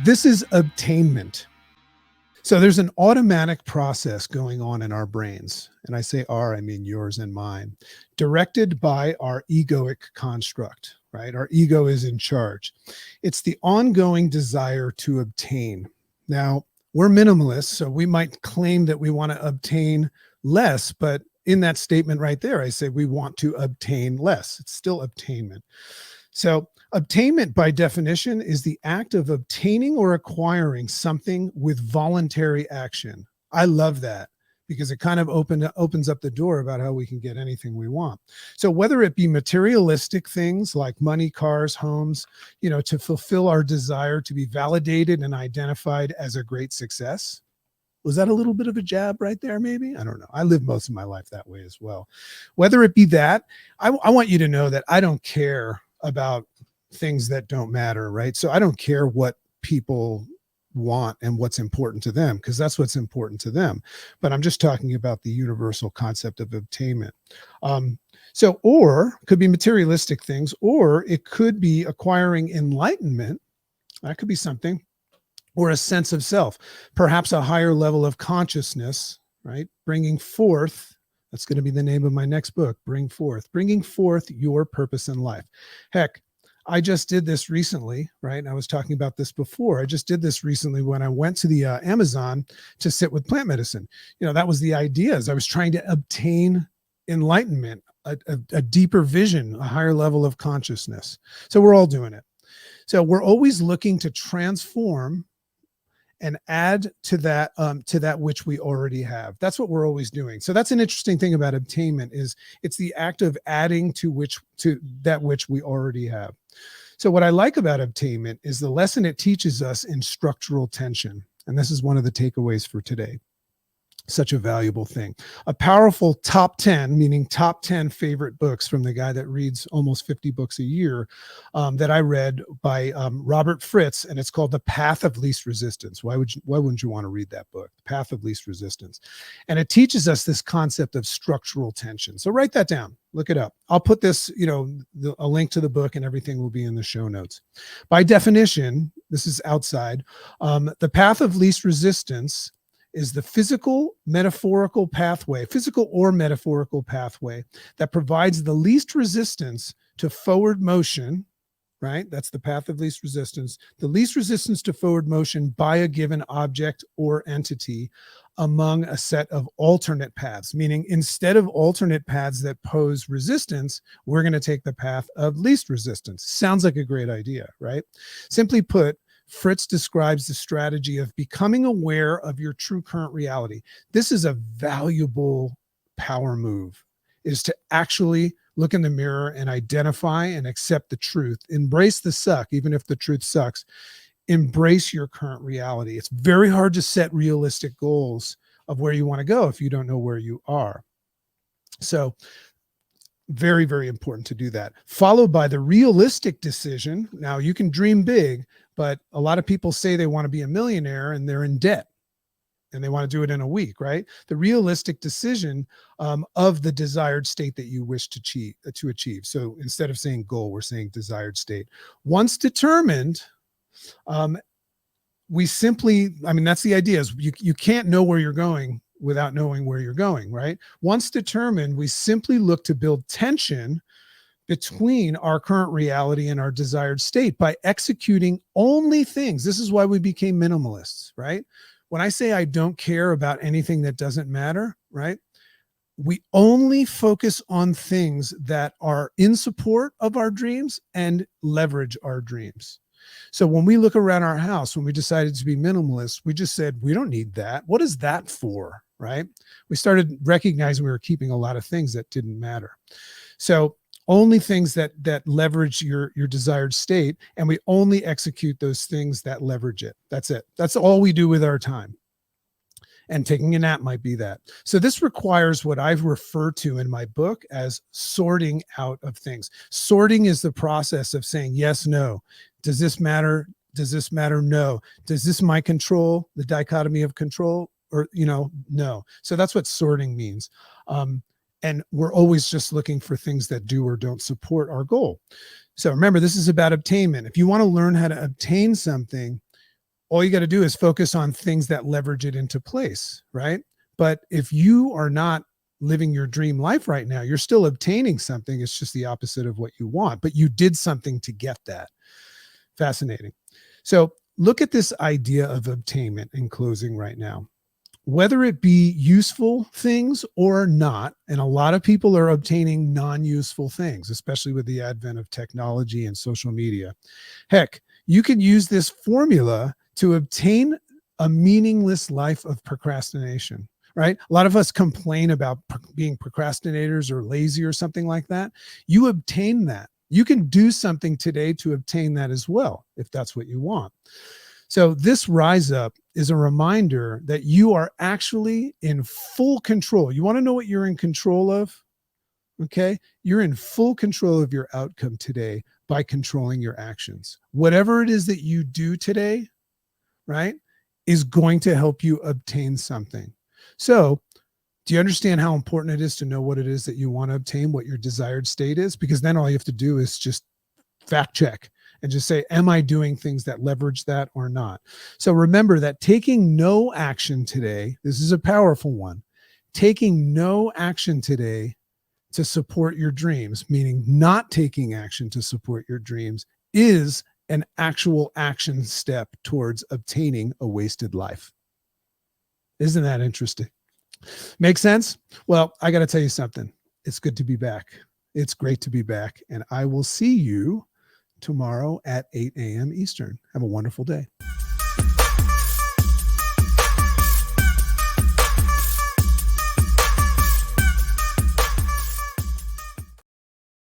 This is obtainment. So there's an automatic process going on in our brains. And I say our, I mean yours and mine, directed by our egoic construct, right? Our ego is in charge. It's the ongoing desire to obtain. Now, we're minimalists, so we might claim that we want to obtain less, but in that statement right there, I say we want to obtain less. It's still obtainment. So obtainment, by definition, is the act of obtaining or acquiring something with voluntary action. I love that because it kind of opens up the door about how we can get anything we want. So whether it be materialistic things like money, cars, homes, to fulfill our desire to be validated and identified as a great success. Was that a little bit of a jab right there, maybe? I don't know. I live most of my life that way as well. Whether it be that, I want you to know that I don't care about things that don't matter, right? So I don't care what people want and what's important to them, because that's what's important to them. But I'm just talking about the universal concept of obtainment. Or could be materialistic things, or it could be acquiring enlightenment. That could be something, or a sense of self, perhaps a higher level of consciousness, right? Bringing forth. That's going to be the name of my next book, bringing forth your purpose in life. Heck, I just did this recently, right? I was talking about this before. I just did this recently when I went to the Amazon to sit with plant medicine. That was the idea. Is I was trying to obtain enlightenment, a deeper vision, a higher level of consciousness. So we're all doing it. So we're always looking to transform and add to that which we already have. That's what we're always doing. So that's an interesting thing about obtainment, is it's the act of adding to that which we already have. So what I like about obtainment is the lesson it teaches us in structural tension. And this is one of the takeaways for today. Such a valuable thing. A powerful top 10, meaning top 10 favorite books from the guy that reads almost 50 books a year, that I read by Robert Fritz, and it's called The Path of Least Resistance. Why wouldn't you want to read that book? The Path of Least Resistance. And it teaches us this concept of structural tension. So write that down. Look it up. I'll put this, a link to the book and everything will be in the show notes. By definition, this is outside, the path of least resistance is the physical or metaphorical pathway that provides the least resistance to forward motion, right? That's the path of least resistance, the least resistance to forward motion by a given object or entity among a set of alternate paths, meaning instead of alternate paths that pose resistance, we're going to take the path of least resistance. Sounds like a great idea, right? Simply put, Fritz describes the strategy of becoming aware of your true current reality. This is a valuable power move, is to actually look in the mirror and identify and accept the truth. Embrace the suck, even if the truth sucks. Embrace your current reality. It's very hard to set realistic goals of where you want to go if you don't know where you are. So very, very important to do that. Followed by the realistic decision. Now, you can dream big, but a lot of people say they want to be a millionaire and they're in debt and they want to do it in a week, right? The realistic decision of the desired state that you wish to achieve. So instead of saying goal, we're saying desired state. Once determined, we simply, that's the idea, is you can't know where you're going without knowing where you're going, right? Once determined, we simply look to build tension between our current reality and our desired state by executing only things. This is why we became minimalists, right? When I say I don't care about anything that doesn't matter, right? We only focus on things that are in support of our dreams and leverage our dreams. So when we look around our house, when we decided to be minimalists, we just said, we don't need that. What is that for, right? We started recognizing we were keeping a lot of things that didn't matter. So only things that leverage your desired state, and we only execute those things that leverage it. That's it. That's all we do with our time. And taking a nap might be that. So this requires what I've referred to in my book as sorting out of things. Sorting is the process of saying yes, no. Does this matter? Does this matter? No. Does this my control? The dichotomy of control, or, no. So that's what sorting means. And we're always just looking for things that do or don't support our goal. So remember, this is about obtainment. If you want to learn how to obtain something, All you got to do is focus on things that leverage it into place, right? But if you are not living your dream life right now, you're still obtaining something. It's just the opposite of what you want, but you did something to get that. Fascinating. So look at this idea of obtainment in closing right now. Whether it be useful things or not, and a lot of people are obtaining non-useful things, especially with the advent of technology and social media. Heck, you can use this formula to obtain a meaningless life of procrastination, right? A lot of us complain about being procrastinators or lazy or something like that. You obtain that. You can do something today to obtain that as well, if that's what you want. So this rise up is a reminder that you are actually in full control. You want to know what you're in control of? Okay. You're in full control of your outcome today by controlling your actions. Whatever it is that you do today, right, is going to help you obtain something. So do you understand how important it is to know what it is that you want to obtain, what your desired state is? Because then all you have to do is just fact check and just say, am I doing things that leverage that or not? So remember that taking no action today, this is a powerful one, taking no action today to support your dreams, meaning not taking action to support your dreams, is an actual action step towards obtaining a wasted life. Isn't that interesting? Make sense? Well, I got to tell you something. It's good to be back. It's great to be back. And I will see you tomorrow at 8 a.m. Eastern. Have a wonderful day.